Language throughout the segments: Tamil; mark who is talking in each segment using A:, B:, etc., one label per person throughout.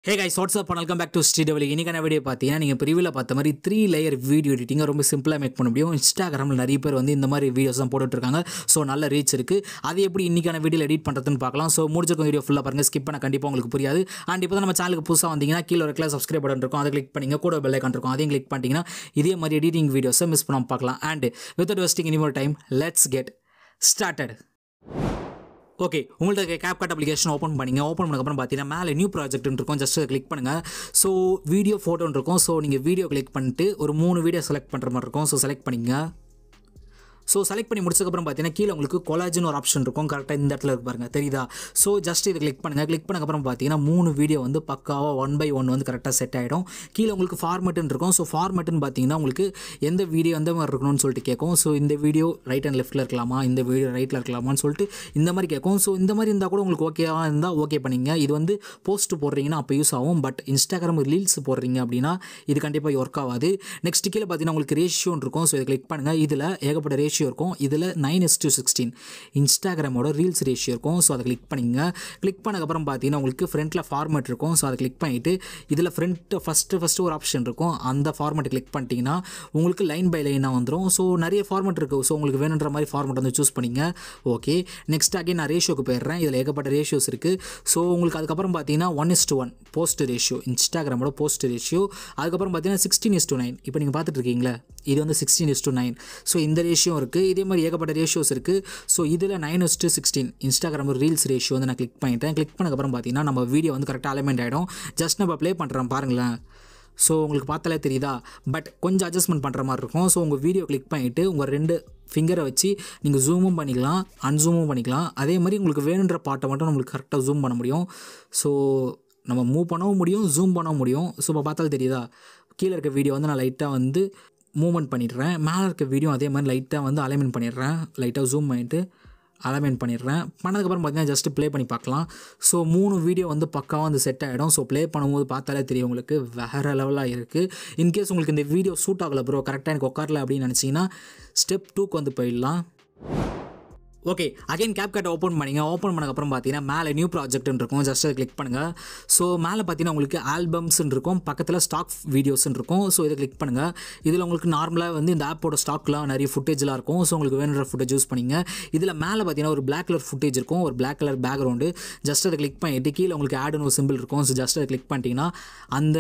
A: Hey guys, what's up? Welcome back to Sri Divil. இன்னைக்கான வீடியோ பார்த்தீங்கன்னா நீங்கள் ப்ரிவியூவில் பார்த்த மாதிரி 3 லேயர் வீடியோ எடிட்டிங்கை ரொம்ப சிம்பிளாக மேக் பண்ண முடியும். இன்ஸ்டாகிராமில் நிறைய பேர் வந்து இந்த மாதிரி வீடியோஸ் தான் போட்டுட்ருக்காங்க. ஸோ நல்ல ரீச் இருக்குது. அது எப்படி இன்றைக்கான வீடியோவில் எடிட் பண்ணுறதுன்னு பார்க்கலாம். ஸோ முடிச்சிருக்க வீடியோ ஃபுல்லாக பாருங்கள், ஸ்கிப் பண்ண கண்டிப்பாக உங்களுக்கு புரியாது. அண்ட் இப்போ தான் நம்ம சேனலுக்கு புதுசாக வந்தீங்கன்னா கீழே ஒரு கிளாஸ் சப்ஸ்கிரைப் பட்டன் இருக்கும், அதை கிளிக் பண்ணிங்க. கூட பெல் ஐகான் இருக்கும், அதையும் கிளிக் பண்ணிட்டீங்கன்னா இதே மாதிரி எடிட்டிங் வீடியோஸை மிஸ் பண்ணாமல் பார்க்கலாம். And without wasting any more time, let's get started. Okay, உங்கள்கிட்ட Capcut அப்ளிகேஷன் ஓப்பன் பண்ணிங்க. ஓப்பன் பண்ணதுக்கப்புறம் பார்த்தீங்கன்னா மேலே நியூ ப்ராஜெக்ட்னு இருக்கும், ஜஸ்ட் கிளிக் பண்ணுங்கள். ஸோ வீடியோ ஃபோட்டோன்னு இருக்கும். ஸோ நீங்கள் வீடியோ கிளிக் பண்ணிட்டு ஒரு 3 வீடியோ செலக்ட் பண்ணுற மாதிரி இருக்கும். ஸோ செலக்ட் பண்ணிங்க. ஸோ செலக்ட் பண்ணி முடிச்சதுக்கப்புறம் பார்த்தீங்கன்னா கீழே உங்களுக்கு கொலாஜின் ஒரு ஆப்ஷன் இருக்கும். கரெக்டாக இந்த இடத்துல இருக்கு பாருங்கள், தெரியுதா? ஸோ ஜஸ்ட் இதை கிளிக் பண்ணுங்கள். கிளிக் பண்ணக்கப்புறம் பார்த்தீங்கன்னா 3 வீடியோ வந்து பக்காவாக 1 by 1 வந்து கரெக்டாக செட் ஆகிடும். கீழே உங்களுக்கு ஃபார்மேட்டுன்னு இருக்கும். ஸோ ஃபார்மேட்டுன்னு பார்த்தீங்கன்னா உங்களுக்கு எந்த வீடியோ எந்த மாதிரி இருக்கணும்னு சொல்லிட்டு கேட்கும். ஸோ இந்த வீடியோ ரைட் அண்ட் லெஃப்ட்டில் இருக்கலாமா, இந்த வீடியோ ரைட்டில் இருக்கலாமான்னு சொல்லிட்டு இந்த மாதிரி கேட்கும். ஸோ இந்த மாதிரி இருந்தால் கூட உங்களுக்கு ஓகேவாக இருந்தால் ஓகே பண்ணிங்க. இது வந்து போஸ்ட் போடுறீங்கன்னா அப்போ யூஸ் ஆகும். பட் இன்ஸ்டாகிராம் ரீல்ஸ் போடுறீங்க அப்படின்னா இது கண்டிப்பாக ஒர்க் ஆகாது. நெக்ஸ்ட் கீழே பார்த்தீங்கன்னா உங்களுக்கு ரேஷியோன்னு இருக்கும். ஸோ இதை கிளிக் பண்ணுங்கள். இதில் ஏகப்பட்ட ரேஷியோ இருக்கும். இதில் 9:16 இன்ஸ்டாகிராமோட ரீல்ஸ் ரேஷியோ இருக்கும். ஸோ அதை கிளிக் பண்ணிங்க. கிளிக் பண்ணக்கப்புறம் பார்த்தீங்கன்னா உங்களுக்கு ஃப்ரண்ட்டில் ஃபார்மேட் இருக்கும். ஸோ அதை கிளிக் பண்ணிவிட்டு இதில் ஃபஸ்ட்டு ஒரு ஆப்ஷன் இருக்கும். அந்த ஃபார்மேட்டை கிளிக் பண்ணிட்டீங்கன்னா உங்களுக்கு லைன் பை லைனாக வந்துடும். ஸோ நிறைய ஃபார்மேட் இருக்குது. ஸோ உங்களுக்கு வேணுன்ற மாதிரி ஃபார்மேட் வந்து சூஸ் பண்ணிங்க. ஓகே, நெக்ஸ்ட் அகைன் நான் ரேஷியோக்கு போயிடுறேன். இதில் ஏகப்பட்ட ரேஷியோஸ் இருக்குது. ஸோ உங்களுக்கு அதுக்கப்புறம் பார்த்தீங்கன்னா 1:1 போஸ்ட் ரேஷியோ, இன்ஸ்டாகிராமோட போஸ்ட் ரேஷியோ. அதுக்கப்புறம் பார்த்தீங்கன்னா 16:9. இப்போ நீங்கள் பார்த்துட்டு இருக்கீங்களா, இது வந்து 16:9. ஸோ இந்த ரேஷியோ இருக்குது. இதே மாதிரி ஏகப்பட்ட ரேஷியோஸ் இருக்குது. ஸோ இதில் 9:16 இன்ஸ்டாகிராம் ரீல்ஸ் ரேஷியோ வந்து நான் கிளிக் பண்ணிட்டேன். கிளிக் பண்ணக்கப்புறம் பார்த்தீங்கன்னா நம்ம வீடியோ வந்து கரெக்டாக அலைன்மெண்ட் ஆகிடும். ஜஸ்ட் நம்ம ப்ளே பண்ணுறோம் பாருங்களேன். ஸோ உங்களுக்கு பார்த்தாலே தெரியுதா, பட் கொஞ்சம் அட்ஜஸ்ட்மெண்ட் பண்ணுற மாதிரி இருக்கும். ஸோ உங்கள் வீடியோ கிளிக் பண்ணிவிட்டு உங்கள் 2 ஃபிங்கரை வச்சு நீங்கள் ஜூமும் பண்ணிக்கலாம், அன்ஜூமும் பண்ணிக்கலாம். அதே மாதிரி உங்களுக்கு வேணுன்ற பாட்டை மட்டும் நம்மளுக்கு கரெக்டாக ஜூம் பண்ண முடியும். ஸோ நம்ம மூவ் பண்ணவும் முடியும், ஜூம் பண்ணவும் முடியும். ஸோ இப்போ பார்த்தாலே தெரியுதா, கீழே இருக்க வீடியோ வந்து நான் லைட்டாக வந்து மூவ்மெண்ட் பண்ணிடுறேன். மேலே இருக்க வீடியோ அதே மாதிரி லைட்டாக வந்து அலைன்மெண்ட் பண்ணிடுறேன். லைட்டாக ஜூம் பண்ணிவிட்டு அலைன்மெண்ட் பண்ணிடுறேன். பண்ணதுக்கப்புறம் பார்த்தீங்கன்னா ஜஸ்ட் ப்ளே பண்ணி பார்க்கலாம். ஸோ 3 வீடியோ வந்து பக்காவாக வந்து செட் ஆகிடும். ஸோ ப்ளே பண்ணும்போது பார்த்தாலே தெரியும் உங்களுக்கு வேறு லெவலாக இருக்குது. இன்கேஸ் உங்களுக்கு இந்த வீடியோ சூட் ஆகலை ப்ரோ, கரெக்டாக எனக்கு உட்காரல அப்படின்னு நினச்சிங்கன்னா ஸ்டெப் 2க்கு வந்து போயிடலாம். ஓகே, அகைன் Capcut ஓப்பன் பண்ணிங்க. ஓப்பன் பண்ணக்கப்புறம் பார்த்தீங்கன்னா மேலே நியூ ப்ராஜெக்ட்னு இருக்கும். ஜஸ்ட் அதை கிளிக் பண்ணுங்கள். ஸோ மேலே பார்த்தீங்கன்னா உங்களுக்கு ஆல்பம்ஸ்ன்னு இருக்கும், பக்கத்தில் ஸ்டாக் வீடியோஸ்ன்னு இருக்கும். ஸோ இதை கிளிக் பண்ணுங்கள். இதில் உங்களுக்கு நார்மலாக வந்து இந்த ஆப்போட ஸ்டாக்லாம் நிறைய ஃபுட்டேஜ்லாம் இருக்கும். ஸோ உங்களுக்கு வேணுன்ற ஃபுட்டேஜ் யூஸ் பண்ணிங்க. இதில் மேலே பார்த்தீங்கன்னா ஒரு பிளாக் கலர் ஃபுட்டேஜ் இருக்கும், ஒரு பிளாக் கலர் பேக்ரவுண்டு. ஜஸ்ட் அதை கிளிக் பண்ணிட்டு கீழே உங்களுக்கு ஆடுன்னு ஒரு சிம்பிள் இருக்கும். ஸோ ஜஸ்ட் அதை கிளிக் பண்ணிட்டீங்கன்னா அந்த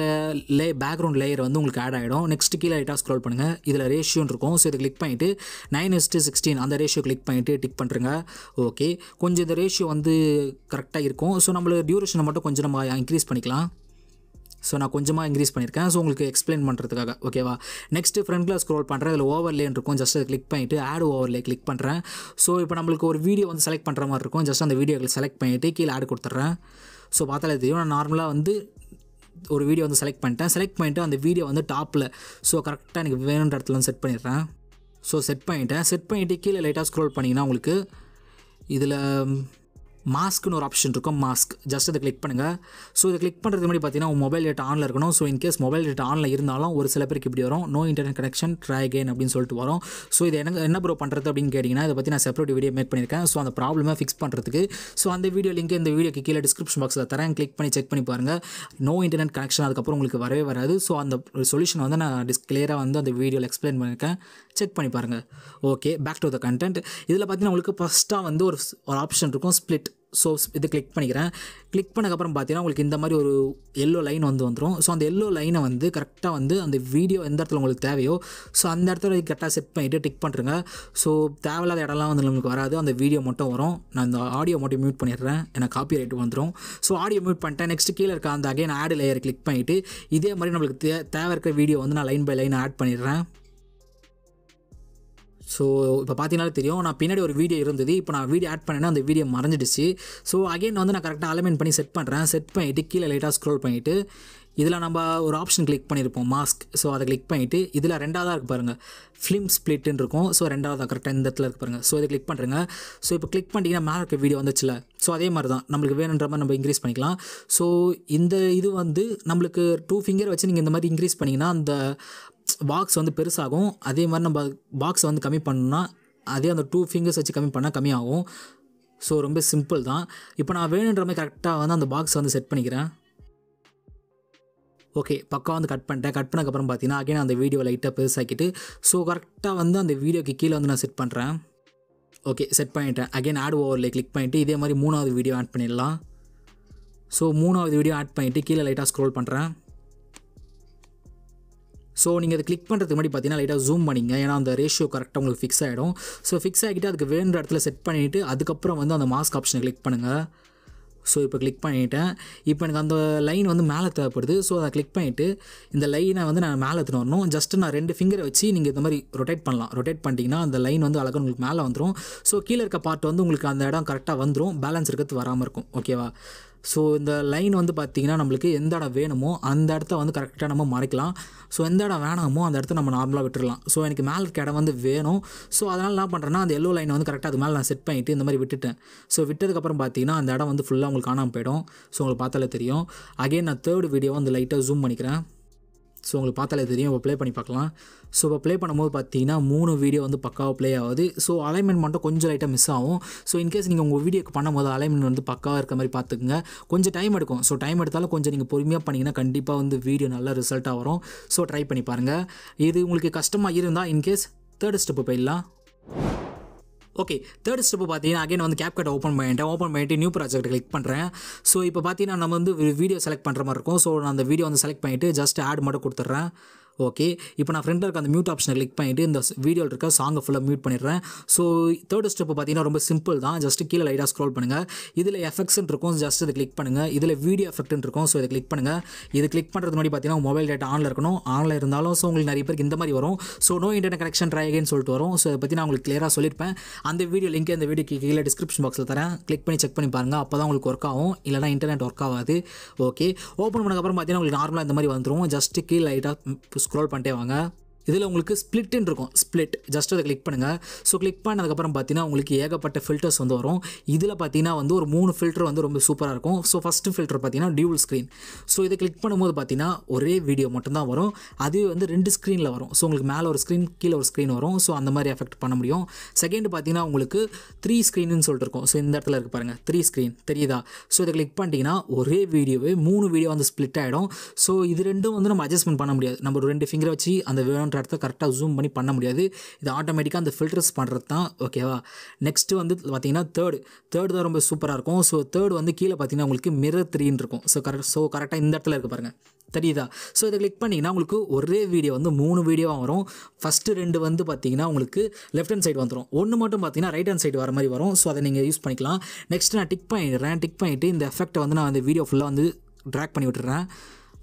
A: பேக்ரவுண்ட் லேயர் வந்து உங்களுக்கு ஆட் ஆகிடும். நெக்ஸ்ட் கீழே லைட்டாக ஸ்க்ரோல் பண்ணுங்கள். இதில் ரேஷியோன்னு இருக்கும். ஸோ இதை கிளிக் பண்ணிவிட்டு 9:16 அந்த ரேஷியோ கிளிக் பண்ணிவிட்டு டிக் பண்ணுறேங்க. ஓகே, கொஞ்சம் இந்த ரேஷியோ வந்து கரெக்டாக இருக்கும். ஸோ நம்மளுக்கு டியூரேஷனை மட்டும் கொஞ்சம் நம்ம இன்க்ரீஸ் பண்ணிக்கலாம். ஸோ நான் கொஞ்சமாக இன்க்ரீஸ் பண்ணியிருக்கேன். ஸோ உங்களுக்கு எக்ஸ்பிளைன் பண்ணுறதுக்காக, ஓகேவா? நெக்ஸ்ட்டு ஃப்ரண்ட்டில் ஸ்க்ரோல் பண்ணுறேன். இதில் ஓவர்லேன்னு இருக்கும். ஜஸ்ட் அதை கிளிக் பண்ணிவிட்டு ஆட் ஓவர்லே கிளிக் பண்ணுறேன். ஸோ இப்போ நம்மளுக்கு ஒரு வீடியோ வந்து செலக்ட் பண்ணுற மாதிரி இருக்கும். ஜஸ்ட் அந்த வீடியோக்களை செலக்ட் பண்ணிவிட்டு கீழே ஆட் கொடுத்துட்றேன். ஸோ பார்த்தாலே தெரியும், நான் நார்மலாக வந்து ஒரு வீடியோ வந்து செலக்ட் பண்ணிட்டேன். செலக்ட் பண்ணிவிட்டு அந்த வீடியோ வந்து டாப்பில் ஸோ கரெக்டாக எனக்கு வேணுன்ற இடத்துல வந்து செட் பண்ணிடுறேன். ஸோ செட் பண்ணிவிட்டு கீழே லைட்டாக ஸ்க்ரோல் பண்ணிங்கன்னா உங்களுக்கு இதில் மாஸ்க்குன்னு ஒரு ஆப்ஷன் இருக்கும், மாஸ்க். ஜஸ்ட் அதை கிளிக் பண்ணுங்கள். ஸோ இதை கிளிக் பண்ணுறதுக்கு முன்னாடி பார்த்தீங்கன்னா உங்கள் மொபைல் டேட்டா ஆனில் இருக்கணும். ஸோ இன்கேஸ் மொபைல் டேட்டா ஆனில் இருந்தாலும் ஒரு சில பேருக்கு இப்படி வரும், no internet connection try again அப்படின்னு சொல்லிட்டு வரும். ஸோ இது என்ன ப்ரோ பண்ணுறது அப்படின்னு கேட்டிங்கன்னா இதை பற்றி நான் செப்பரேட் வீடியோ மேக் பண்ணியிருக்கேன். ஸோ அந்த ப்ராப்ளமாக ஃபிக்ஸ் பண்ணுறதுக்கு ஸோ அந்த வீடியோ லிங்க் இந்த வீடியோக்கு கீழே டிஸ்கிரிப்ஷன் பாக்ஸில் தரேன். கிளிக் பண்ணி செக் பண்ணி பாருங்கள். நோ இன்டர்நெட் கனெக்ஷன் அதுக்கப்புறம் உங்களுக்கு வரவே வராது. ஸோ அந்த சொல்யூஷன் வந்து நான் கிளியராக வந்து அந்த வீடியோவில் எக்ஸ்பிளைன் பண்ணியிருக்கேன். செக் பண்ணி பாருங்கள். Okay, back to the content. இதில் பார்த்தீங்கன்னா உங்களுக்கு ஃபஸ்ட்டாக வந்து ஒரு ஆப்ஷன் இருக்கும், ஸ்ப்ளிட். ஸோ இது கிளிக் பண்ணிக்கிறேன். கிளிக் பண்ணக்கப்புறம் பார்த்தீங்கன்னா உங்களுக்கு இந்த மாதிரி ஒரு எல்லோ லைன் வந்து வந்துடும். ஸோ அந்த எல்லோ லைனை வந்து கரெக்டாக வந்து அந்த வீடியோ எந்த இடத்துல உங்களுக்கு தேவையோ ஸோ அந்த இடத்துல கரெக்டாக செட் பண்ணிவிட்டு டிக் பண்ணுறேங்க. ஸோ தேவையில்லாத இடம்லாம் வந்து உங்களுக்கு வராது, அந்த வீடியோ மட்டும் வரும். நான் இந்த ஆடியோ மட்டும் மியூட் பண்ணிடுறேன், எனக்கு காப்பி ரைட் வந்துடும். ஸோ ஆடியோ மியூட் பண்ணிட்டேன். நெக்ஸ்ட் கீழே இருக்க அந்த அகைன் ஆட் லேயர் கிளிக் பண்ணிவிட்டு இதே மாதிரி நம்மளுக்கு தேவை இருக்கிற வீடியோ வந்து நான் லைன் பை லைன் ஆட் பண்ணிடுறேன். ஸோ இப்போ பார்த்தீங்கன்னா தெரியும், நான் பின்னாடி ஒரு வீடியோ இருந்தது. இப்போ நான் வீடியோ ஆட் பண்ணேன்னா அந்த வீடியோ மறைஞ்சிடுச்சு. ஸோ அகைன் வந்து நான் கரெக்டாக அலைன்மெண்ட் பண்ணி செட் பண்ணுறேன். செட் பண்ணிவிட்டு கீழே லைட்டாக ஸ்க்ரோல் பண்ணிவிட்டு இதில் நம்ம ஒரு ஆப்ஷன் கிளிக் பண்ணியிருப்போம், மாஸ்க். ஸோ அதை கிளிக் பண்ணிவிட்டு இதில் ரெண்டாவதாக இருக்குது பாருங்கள், ஃபிலிம் ஸ்ப்ளிட்டுன்னு இருக்கும். ஸோ ரெண்டாவதாக கரெக்டாக இந்த இடத்துல இருக்கு பாருங்கள். ஸோ இதை கிளிக் பண்ணுறேங்க. ஸோ இப்போ கிளிக் பண்ணிட்டீங்கன்னா மேலே இருக்க வீடியோ வந்துச்சுல. ஸோ அதே மாதிரி தான் நம்மளுக்கு வேணுன்ற மாதிரி நம்ம இன்க்ரீஸ் பண்ணிக்கலாம். ஸோ இந்த இது வந்து நம்மளுக்கு 2 ஃபிங்கர் வச்சு நீங்கள் இந்த மாதிரி இன்க்ரீஸ் பண்ணிங்கன்னா அந்த பாக்ஸ் வந்து பெருசாகும். அதே மாதிரி நம்ம பாக்ஸை வந்து கம்மி பண்ணணும்னா அதே அந்த 2 ஃபிங்கர்ஸ் வச்சு கம்மி பண்ணால் கம்மியாகும். ஸோ ரொம்ப சிம்பிள் தான். இப்போ நான் வேணுன்ற மாதிரி கரெக்டாக வந்து அந்த பாக்ஸை வந்து செட் பண்ணிக்கிறேன். ஓகே பக்கா வந்து கட் பண்ணிட்டேன். கட் பண்ணக்கப்புறம் பார்த்தீங்கன்னா அகைன் அந்த வீடியோ லைட்டாக பெருசாக்கிட்டு ஸோ கரெக்டாக வந்து அந்த வீடியோக்கு கீழே வந்து நான் செட் பண்ணுறேன். ஓகே செட் பண்ணிட்டேன். அகைன் ஆட் ஓவரில் கிளிக் பண்ணிவிட்டு இதே மாதிரி 3வது வீடியோ ஆட் பண்ணிடலாம். ஸோ 3வது வீடியோ ஆட் பண்ணிவிட்டு கீழே லைட்டாக ஸ்க்ரோல் பண்ணுறேன். ஸோ நீங்கள் அதை கிளிக் பண்ணுறதுக்கு முன்னாடி பார்த்தீங்கன்னா லைட்டாக ஜூம் பண்ணிங்க, ஏன்னா அந்த ரேஷியோ கரெக்டாக உங்களுக்கு ஃபிக்ஸ் ஆகிடும். ஸோ ஃபிக்ஸ் ஆகிட்டு அதுக்கு வேணுன்ற இடத்துல செட் பண்ணிவிட்டு அதுக்கப்புறம் வந்து அந்த மாஸ்க் ஆப்ஷனை கிளிக் பண்ணுங்கள். ஸோ இப்போ கிளிக் பண்ணிவிட்டேன். இப்போ எனக்கு அந்த லைன் வந்து மேலே தேவைப்படுது. ஸோ அதை கிளிக் பண்ணிவிட்டு இந்த லைனை வந்து நான் மேலே எடுத்துன்னு வரணும். ஜஸ்ட்டு நான் 2 ஃபிங்கரை வச்சு நீங்கள் இந்த மாதிரி ரொட்டேட் பண்ணலாம். ரொட்டேட் பண்ணிட்டீங்கன்னா அந்த லைன் வந்து அழகாக உங்களுக்கு மேலே வந்துடும். ஸோ கீழே இருக்க பார்ட் வந்து உங்களுக்கு அந்த இடம் கரெக்டாக வந்துடும், பேலன்ஸ் இருக்கிறது வராமல் இருக்கும். ஓகேவா? ஸோ இந்த லைன் வந்து பார்த்திங்கன்னா நம்மளுக்கு எந்த இடம் வேணுமோ அந்த இடத்த வந்து கரெக்டாக நம்ம மறைக்கலாம். ஸோ எந்த இடம் வேணாமோ அந்த இடத்த நம்ம நார்மலாக விட்டுடலாம். ஸோ எனக்கு மேலே இருக்க இடம் வந்து வேணும். ஸோ அதனால் என்ன பண்ணுறேன்னா அந்த எல்லோ லைனை வந்து கரெக்டாக அது மேலே நான் செட் பண்ணிவிட்டு இந்த மாதிரி விட்டுட்டேன். ஸோ விட்டதுக்கப்புறம் பார்த்தீங்கன்னா அந்த இடம் வந்து ஃபுல்லாக உங்களுக்கு காணாமல் போயிடும். ஸோ உங்களுக்கு பார்த்தாலே தெரியும். அகைன் நான் 3rd வீடியோ வந்து லைட்டாக ஜூம் பண்ணிக்கிறேன். ஸோ உங்களுக்கு பார்த்தாலே தெரியும். இப்போ ப்ளே பண்ணி பார்க்கலாம். ஸோ இப்போ ப்ளே பண்ணும்போது பார்த்தீங்கன்னா 3 வீடியோ வந்து பக்காவாக ப்ளே ஆகுது. ஸோ அலைன்மெண்ட் மட்டும் கொஞ்சம் லைட்டாக மிஸ் ஆகும். ஸோ இன்கேஸ் நீங்கள் உங்கள் வீடியோக்கு பண்ணும்போது அலைன்மெண்ட் வந்து பக்காவாக இருக்க மாதிரி பார்த்துக்குங்க. கொஞ்சம் டைம் எடுக்கும். ஸோ டைம் எடுத்தாலும் கொஞ்சம் நீங்கள் பொறுமையாக பண்ணிங்கன்னா கண்டிப்பாக வந்து வீடியோ நல்ல ரிசல்ட்டாக வரும். ஸோ ட்ரை பண்ணி பாருங்கள். இது உங்களுக்கு கஷ்டமாக இருந்தால் இன்கேஸ் 3rd ஸ்டெப்பு போயிடலாம். ஓகே 3rd ஸ்டெப்பு பார்த்தீங்கன்னா அகைன் வந்து Capcut ஓப்பன் பண்ணிவிட்டு நியூ ப்ராஜெக்ட் கிளிக் பண்ணுறேன். ஸோ இப்போ பார்த்தீங்கன்னா நம்ம வந்து வீடியோ செலக்ட் பண்ணுற மாதிரி இருக்கும். ஸோ நான் அந்த வீடியோ வந்து செலக்ட் பண்ணிவிட்டு ஜஸ்ட் ஆட் மட்டும் கொடுத்துட்றேன். ஓகே இப்போ நான் ஃப்ரெண்டில் இருக்க அந்த மியூட் ஆப்ஷனை கிளிக் பண்ணிவிட்டு இந்த வீடியோவில் இருக்க சாங்கை ஃபுல்லாக மியூட் பண்ணிடுறேன். ஸோ 3rd ஸ்டெப்பு பார்த்தீங்கன்னா ரொம்ப சிம்பிள் தான். ஜஸ்ட்டு கீழே லைட்டாக ஸ்க்ரோல் பண்ணுங்கள். இதில் எஃபெக்ட்ஸ்ன்னு இருக்கும், ஜஸ்ட் இதை கிளிக் பண்ணுங்கள். இதில் வீடியோ எஃபெக்ட்னு இருக்கும். ஸோ இதை கிளிக் பண்ணுங்கள். இது கிளிக் பண்ணுறது முன்னாடி பார்த்தீங்கன்னா மொபைல் டேட்டா ஆனில் இருக்கணும். ஆனில் இருந்தாலும் ஸோ உங்களுக்கு நிறைய பேருக்கு இந்த மாதிரி வரும். So no internet connection try again சொல்லிட்டு வரும். ஸோ இதை பற்றி நான் உங்களுக்கு கிளியராக சொல்லியிருப்பேன். அந்த வீடியோ லிங்க் இந்த வீடியோக்கு கீழே டிஸ்கிரிப்ஷன் பாக்ஸில் தரேன். கிளிக் பண்ணி செக் பண்ணி பாருங்கள். அப்போ தான் உங்களுக்கு ஒர்க் ஆகும். இல்லைனா இன்டர்நெட் ஒர்க் ஆகாது. ஓகே ஓப்பன் பண்ணக்கப்புறம் பார்த்தீங்கன்னா உங்களுக்கு நார்மலாக இந்த மாதிரி வந்துடும். ஜஸ்ட்டு கீழே லைட்டாக ஸ்க்ரோல் பண்ணிட்டே வாங்க. இதில் உங்களுக்கு ஸ்ப்ளிட்னு இருக்கும். ஸ்ப்ளிட் ஜஸ்ட் அதை கிளிக் பண்ணுங்கள். ஸோ கிளிக் பண்ணதுக்கப்புறம் பார்த்தீங்கன்னா உங்களுக்கு ஏகப்பட்ட ஃபில்டர்ஸ் வந்து வரும். இதில் பார்த்தீங்கன்னா வந்து ஒரு 3 ஃபில்டர் வந்து ரொம்ப சூப்பராக இருக்கும். ஸோ ஃபஸ்ட்டு ஃபில்டர் பார்த்தீங்கன்னா டியூவல் ஸ்க்ரீன். ஸோ இதை கிளிக் பண்ணும்போது பார்த்தீங்கன்னா ஒரே வீடியோ மட்டும்தான் வரும். அதுவே வந்து 2 ஸ்க்ரீனில் வரும். ஸோ உங்களுக்கு மேலே ஒரு ஸ்க்ரீன் கீழே ஒரு ஸ்க்ரீன் வரும். ஸோ அந்த மாதிரி எஃபெக்ட் பண்ண முடியும். செகண்ட் பார்த்தீங்கன்னா உங்களுக்கு 3 ஸ்க்ரீன்னு சொல்லிட்டு இருக்கும். ஸோ இந்த இடத்துல இருக்குது பாருங்கள் 3 ஸ்க்ரீன் தெரியுதா? ஸோ இதை கிளிக் பண்ணிட்டீங்கன்னா ஒரே வீடியோவே 3 வீடியோ வந்து ஸ்ப்ளிட் ஆகிடும். ஸோ இது ரெண்டும் வந்து நம்ம அட்ஜஸ்ட்மெண்ட் பண்ண முடியாது. நம்ம ஒரு 2 ஃபிங்கரை வச்சு அந்த வேணுன்ற இடத்த கரெக்டாக ஜூம் பண்ணி பண்ண முடியாது. இது ஆட்டோமேட்டிக்காக அந்த ஃபில்டர்ஸ் பண்ணுறது தான். ஓகேவா? நெக்ஸ்ட்டு வந்து பார்த்தீங்கன்னா தேர்ட் தான் ரொம்ப சூப்பராக இருக்கும். ஸோ 3rd வந்து கீழே பார்த்தீங்கன்னா உங்களுக்கு மிரர் 3ன்னு இருக்கும். ஸோ கரெக்டாக இந்த இடத்துல இருக்குது பாருங்கள் தெரியுதா? ஸோ இதை கிளிக் பண்ணிங்கன்னா உங்களுக்கு ஒரே வீடியோ வந்து 3 வீடியோவாக வரும். ஃபஸ்ட்டு 2 வந்து பார்த்தீங்கன்னா உங்களுக்கு லெஃப்ட் ஹேண்ட் சைடு வந்துடும். ஒன்று மட்டும் பார்த்தீங்கன்னா ரைட் ஹேண்ட் சைடு வர மாதிரி வரும். ஸோ அதை நீங்கள் யூஸ் பண்ணிக்கலாம். நெக்ஸ்ட் நான் டிக் பண்ணிவிட்டு இந்த எஃபெக்ட்டை வந்து நான் அந்த வீடியோ ஃபுல்லாக வந்து ட்ராக் பண்ணி விட்டுறேன்.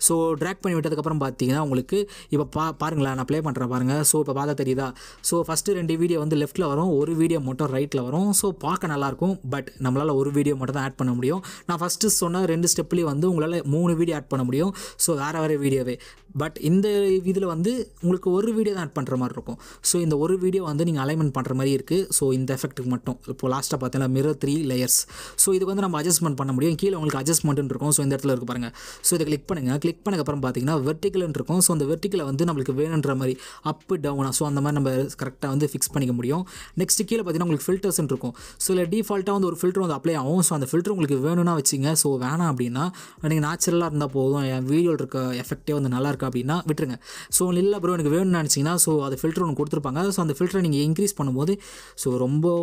A: ஸோ ட்ராக் பண்ணி விட்டதுக்கப்புறம் பார்த்தீங்கன்னா உங்களுக்கு இப்போ பாருங்களேன் நான் ப்ளே பண்ணுறேன் பாருங்கள். ஸோ இப்போ பார்த்தா தெரியுதா? ஸோ ஃபஸ்ட்டு 2 வீடியோ வந்து லெஃப்ட்டில் வரும், ஒரு வீடியோ மட்டும் ரைட்டில் வரும். ஸோ பார்க்க நல்லாயிருக்கும். பட் நம்மளால் ஒரு வீடியோ மட்டும் தான் ஆட் பண்ண முடியும். நான் ஃபஸ்ட்டு சொன்ன 2 ஸ்டெப்லேயும் வந்து உங்களால் 3 வீடியோ ஆட் பண்ண முடியும். ஸோ வேறு வீடியோவே. பட் இந்த இதில் வந்து உங்களுக்கு ஒரு வீடியோ தான் ஆட் பண்ணுற மாதிரி இருக்கும். ஸோ இந்த ஒரு வீடியோ வந்து நீங்கள் அலைன்மெண்ட் பண்ணுற மாதிரி இருக்குது. ஸோ இந்த எஃபெக்ட்டுக்கு மட்டும் இப்போ லாஸ்ட்டாக பார்த்தீங்கன்னா மிரர் 3 லேயர்ஸ். ஸோ இதுக்கு வந்து நம்ம அட்ஜஸ்ட்மெண்ட் பண்ண முடியும். கீழே உங்களுக்கு அட்ஜஸ்ட்மெண்ட்னு இருக்கும். ஸோ இந்த இடத்துல இருக்குது பாருங்கள். ஸோ இதை கிளிக் பண்ணுங்கள். கிளிக் பண்ணக்கப்புறம் பார்த்தீங்கன்னா வெர்டிகல்னு இருக்கும். ஸோ அந்த வெர்டிகலை வந்து நம்மளுக்கு வேணுன்ற மாதிரி அப்பு டவுனாக ஸோ அந்த மாதிரி நம்ம கரெக்டாக வந்து ஃபிக்ஸ் பண்ணிக்க முடியும். நெக்ஸ்ட் கீழே பார்த்தீங்கன்னா உங்களுக்கு ஃபில்டர்ஸ்னு இருக்கும். ஸோ இல்லை டிஃபால்ட்டாக வந்து ஒரு ஃபில்டர் வந்து அப்ளை ஆகும். ஸோ அந்த ஃபில்டர் உங்களுக்கு வேணும்னா வச்சுங்க. ஸோ வேணாம் அப்படின்னா நீங்கள் நேச்சுரலாக இருந்தால் போதும், என் வீடியோவில் இருக்க எஃபெக்டே வந்து நல்லா இருக்கா அப்படின்னா விட்டுருங்க. ஸோ இல்லை ப்ரோ எனக்கு வேணும்னு நினச்சிங்கன்னா ஸோ அது ஃபில்டர் ஒன்று கொடுத்துருப்பாங்க. ஸோ அந்த ஃபில்டரை நீங்கள் இன்க்ரீஸ் பண்ணும்போது ஸோ ரொம்ப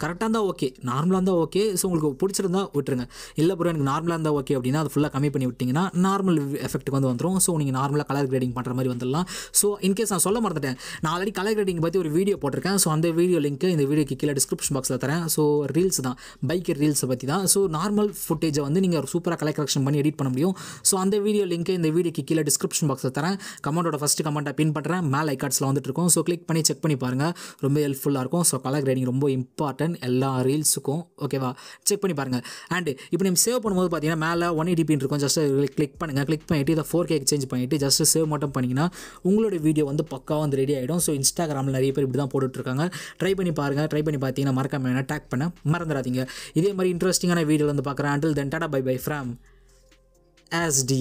A: கரெக்டாக இருந்தால் ஓகே, நார்மலாக இருந்தால் ஓகே. ஸோ உங்களுக்கு பிடிச்சிருந்தா விட்டுருங்க. இல்லை ப்ரோ எனக்கு நார்மலாக இருந்தால் ஓகே அப்படின்னா அது ஃபுல்லாக கம்மி பண்ணி விட்டிங்கன்னா நார்மல் எஃபெக்ட்டுக்கு வந்து வந்துடும். ஸோ நீங்கள் நார்மலாக கலர் கிரேடிங் பண்ணுற மாதிரி வந்துடலாம். ஸோ இன்கேஸ் நான் சொல்ல மறந்துட்டேன், நான் ஆல்ரெடி கலர் கிரேடிங் பற்றி ஒரு வீடியோ போட்டிருக்கேன். ஸோ அந்த வீடியோ லிங்க்கு இந்த வீடியோக்கு கீழே டிஸ்கிரிப்ஷன் பாக்ஸில் தரேன். ஸோ ரீல்ஸ் தான், பைக் ரீல்ஸை பற்றி தான். ஸோ நார்மல் ஃபுட்டேஜை வந்து நீங்கள் சூப்பராக கலர் கரெக்ஷன் பண்ணி எடிட் பண்ண முடியும். ஸோ அந்த வீடியோ லிங்க்கு இந்த வீடியோக்கு கீழே டிஸ்கிரிப்ஷன் பாக்ஸில் தரேன். கமெண்ட்டோட ஃபஸ்ட்டு கமெண்ட்டை பின் பண்ணுறேன், மேலே ஐகார்ட்ஸில் வந்துட்டு இருக்கும். ஸோ கிளிக் பண்ணி செக் பண்ணி பாருங்கள், ரொம்ப ஹெல்ப்ஃபுல்லாக இருக்கும். ஸோ கலர் கிரேடிங் ரொம்ப இம்பார்ட்டன்ட் எல்லா ரீல்ஸுக்கும். ஓகேவா? செக் பண்ணி பாருங்கள். அண்ட் இப்போ நம்ம சேவ் பண்ணும்போது பார்த்தீங்கன்னா மேலே 180p இருக்கும். ஜஸ்ட் கிளிக் பண்ணுங்கள். கிளிக் பண்ணிவிட்டு இதை 4K சேஞ்ச் பண்ணிவிட்டு ஜஸ்ட் சேவ் மட்டும் பண்ணிங்கன்னா உங்களோட வீடியோ வந்து பக்காவாக வந்து ரெடி ஆகிடும். ஸோ இன்ஸ்டாகிராமில் நிறைய பேர் இப்படி தான் போட்டுட்ருக்காங்க. ட்ரை பண்ணி பாருங்கள். ட்ரை பண்ணி பார்த்தீங்கன்னா மறக்காம டேக் பண்ண மறந்துடாதீங்க. இதே மாதிரி இன்ட்ரெஸ்டிங்கான வீடியோ வந்து பார்க்குறேன். Until then tata bye bye from SD.